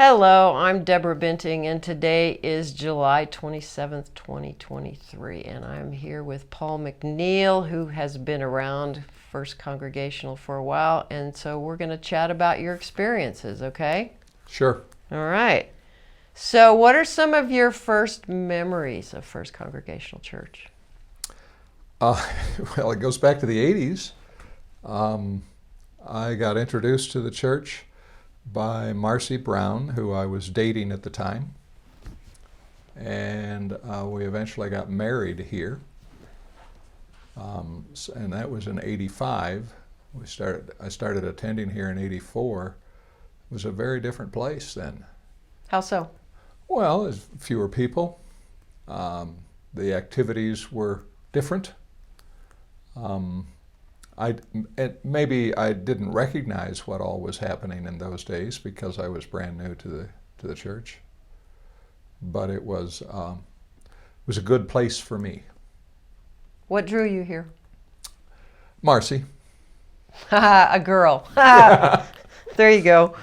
Hello, I'm Deborah Buenting, and today is July 27th, 2023, and I'm here with Paul McNeill, who has been around First Congregational for a while, and so we're going to chat about your experiences, okay? Sure. All right. So what are some of your first memories of First Congregational Church? Well, it goes back to the 80s. I got introduced to the church by Marcy Brown, who I was dating at the time. And we eventually got married here. And that was in 85. I started attending here in 84. It was a very different place then. How so? Well, there's fewer people. The activities were different. Maybe I didn't recognize what all was happening in those days because I was brand new to the church. But it was a good place for me. What drew you here? Marcy. A girl. There you go.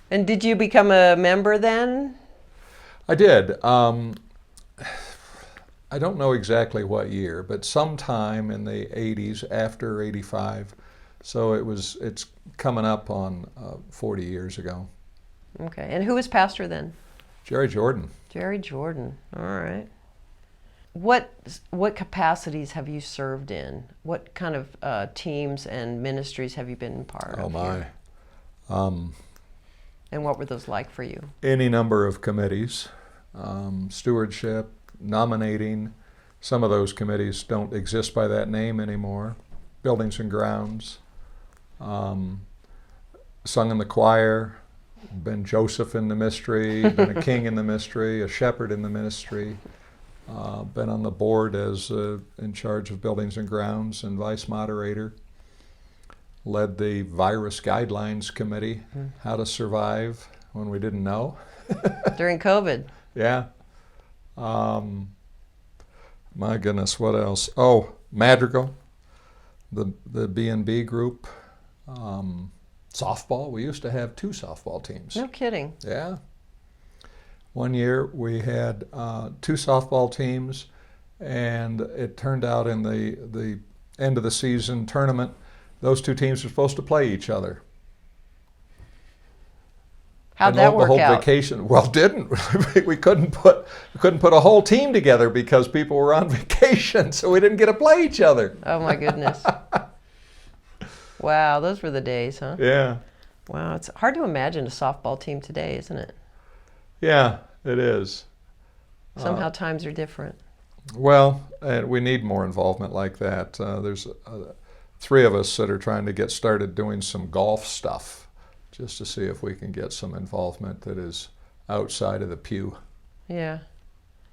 And did you become a member then? I did. I don't know exactly what year, but sometime in the 80s, after 85. So it's coming up on 40 years ago. Okay. And who was pastor then? Jerry Jordan. Jerry Jordan. All right. What capacities have you served in? What kind of teams and ministries have you been part of? Oh my. Here? And what were those like for you? Any number of committees, stewardship, nominating. Some of those committees don't exist by that name anymore. Buildings and grounds. Sung in the choir. Been Joseph in the ministry. Been a king in the ministry. A shepherd in the ministry. Been on the board as in charge of buildings and grounds and vice moderator. Led the virus guidelines committee, how to survive when we didn't know. During COVID. Yeah. My goodness, what else? Oh, Madrigal, the B&B group. Softball, we used to have 2 softball teams. No kidding. Yeah. One year we had 2 softball teams, and it turned out in the end of the season tournament, those 2 teams were supposed to play each other. How'd that work the whole out? Vacation, well, didn't. We couldn't put a whole team together because people were on vacation, so we didn't get to play each other. Oh my goodness. Wow, those were the days, huh? Yeah. Wow, it's hard to imagine a softball team today, isn't it? Yeah, it is. Somehow times are different. Well, we need more involvement like that. There's 3 of us that are trying to get started doing some golf stuff, just to see if we can get some involvement that is outside of the pew. Yeah.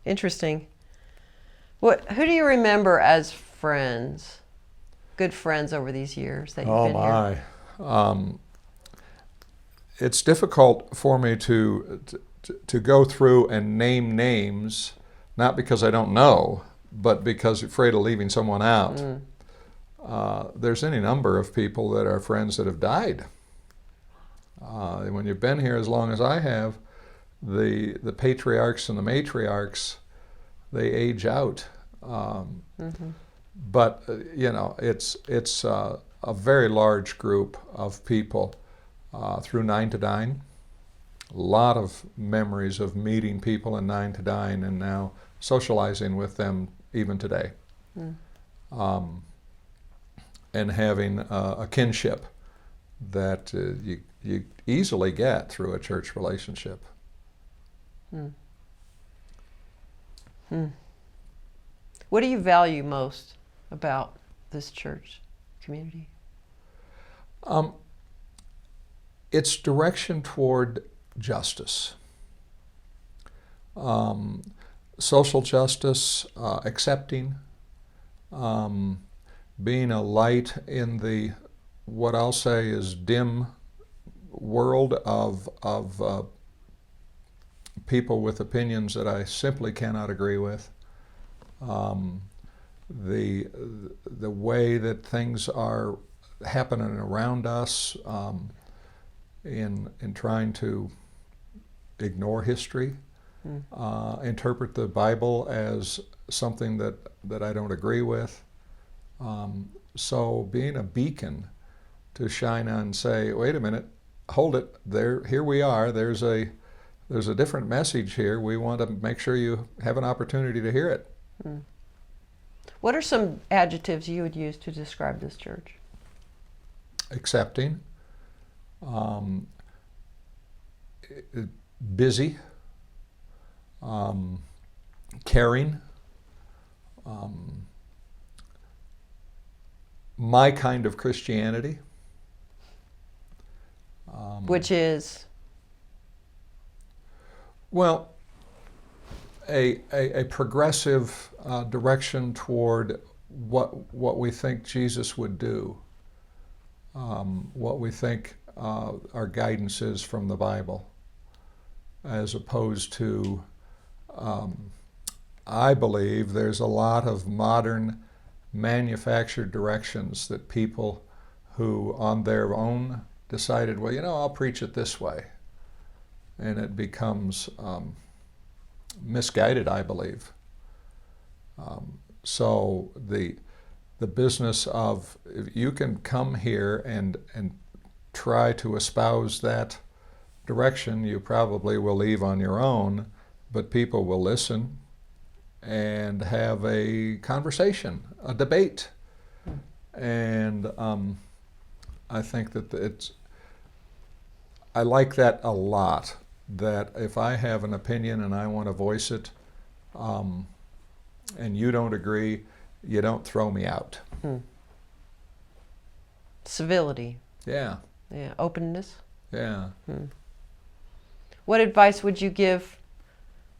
Interesting. Who do you remember as friends? Good friends over these years that you've been here? It's difficult for me to go through and name names, not because I don't know, but because I'm afraid of leaving someone out. There's any number of people that are friends that have died. When you've been here as long as I have, the patriarchs and the matriarchs, they age out. But it's a very large group of people through 9 to Dine. A lot of memories of meeting people in 9 to Dine and now socializing with them even today. And having a kinship that you easily get through a church relationship. What do you value most about this church community? Its direction toward justice. Social justice, accepting, being a light in the what I'll say is dim world of people with opinions that I simply cannot agree with. The way that things are happening around us, in trying to ignore history, interpret the Bible as something that I don't agree with. So being a beacon to shine on and say, wait a minute, hold it, here we are, there's a different message here. We want to make sure you have an opportunity to hear it. What are some adjectives you would use to describe this church? Accepting, busy, caring, my kind of Christianity. Which is? Well, a progressive direction toward what we think Jesus would do, what we think our guidance is from the Bible, as opposed to, I believe there's a lot of modern manufactured directions that people who on their own decided, well, I'll preach it this way. And it becomes misguided, I believe. So the business of, if you can come here and try to espouse that direction, you probably will leave on your own, but people will listen and have a conversation, a debate. And I think that I like that a lot, that if I have an opinion and I want to voice it, and you don't agree, you don't throw me out. Civility. Yeah. Yeah. Openness. Yeah. What advice would you give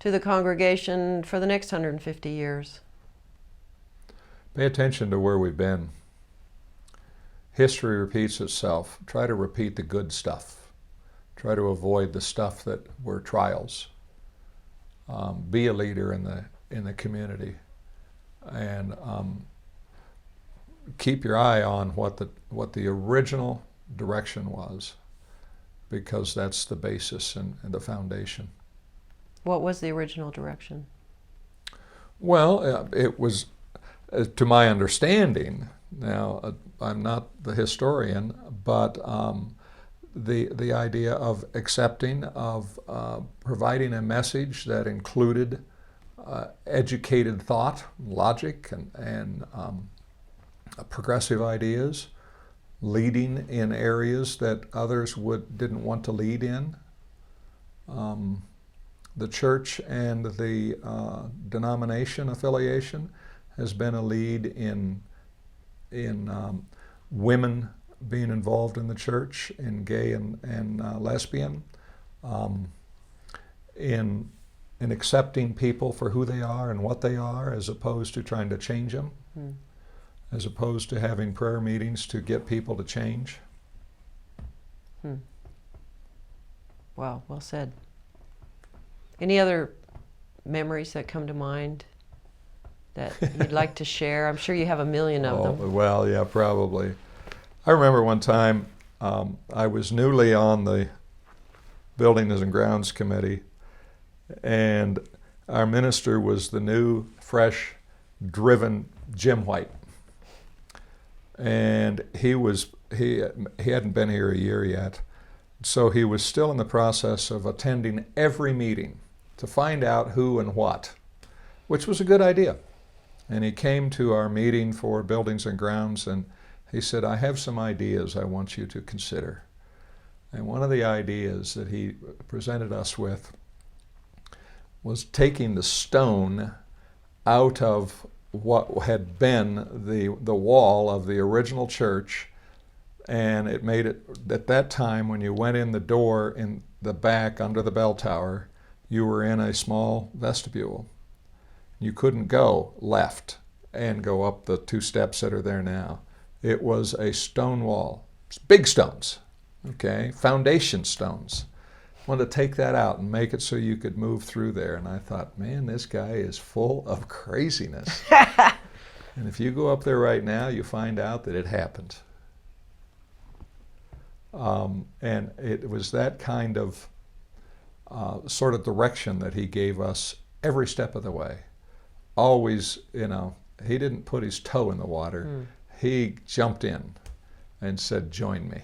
to the congregation for the next 150 years? Pay attention to where we've been. History repeats itself. Try to repeat the good stuff. Try to avoid the stuff that were trials. Be a leader in the community, and keep your eye on what the original direction was, because that's the basis and the foundation. What was the original direction? Well, it was, to my understanding. Now, I'm not the historian, but the idea of accepting, of providing a message that included educated thought, logic, and progressive ideas, leading in areas that others didn't want to lead in. The church and the denomination affiliation has been a lead in women being involved in the church, in gay and lesbian, in accepting people for who they are and what they are, as opposed to trying to change them, as opposed to having prayer meetings to get people to change. Wow, well said. Any other memories that come to mind that you'd like to share? I'm sure you have a million of them. Well, yeah, probably. I remember one time I was newly on the Buildings and Grounds Committee, and our minister was the new, fresh, driven Jim White. And he hadn't been here a year yet, so he was still in the process of attending every meeting to find out who and what, which was a good idea. And he came to our meeting for Buildings and Grounds, and he said, I have some ideas I want you to consider. And one of the ideas that he presented us with was taking the stone out of what had been the wall of the original church, and it made it, at that time when you went in the door in the back under the bell tower, you were in a small vestibule. You couldn't go left and go up the 2 steps that are there now. It was a stone wall, big stones, okay, foundation stones. Wanted to take that out and make it so you could move through there. And I thought, man, this guy is full of craziness. And if you go up there right now, you find out that it happened. And it was that kind of sort of direction that he gave us every step of the way. Always, he didn't put his toe in the water. He jumped in and said, join me.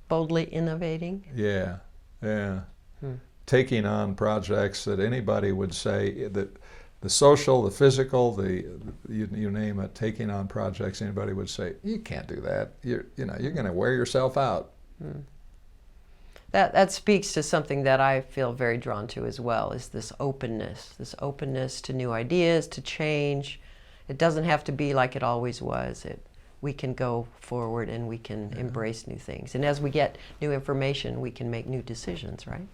Boldly innovating? Yeah. Taking on projects that anybody would say, that the social, the physical, you name it, taking on projects anybody would say, you can't do that. You're going to wear yourself out. That speaks to something that I feel very drawn to as well, is this openness to new ideas, to change. It doesn't have to be like it always was. We can go forward and we can embrace new things. And as we get new information, we can make new decisions, right?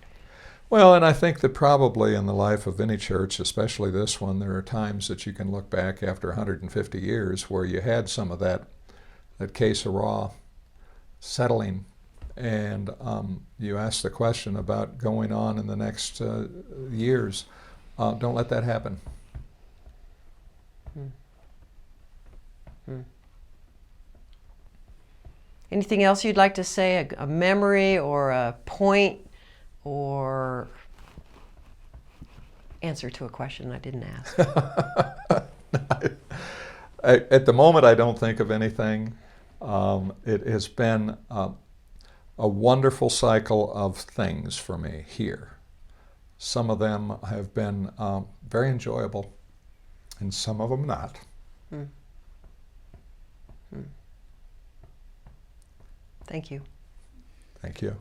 Well, and I think that probably in the life of any church, especially this one, there are times that you can look back after 150 years where you had some of that que sera settling. And you ask the question about going on in the next years. Don't let that happen. Anything else you'd like to say, a memory or a point or answer to a question I didn't ask? At the moment, I don't think of anything. It has been a wonderful cycle of things for me here. Some of them have been very enjoyable, and some of them not. Thank you. Thank you.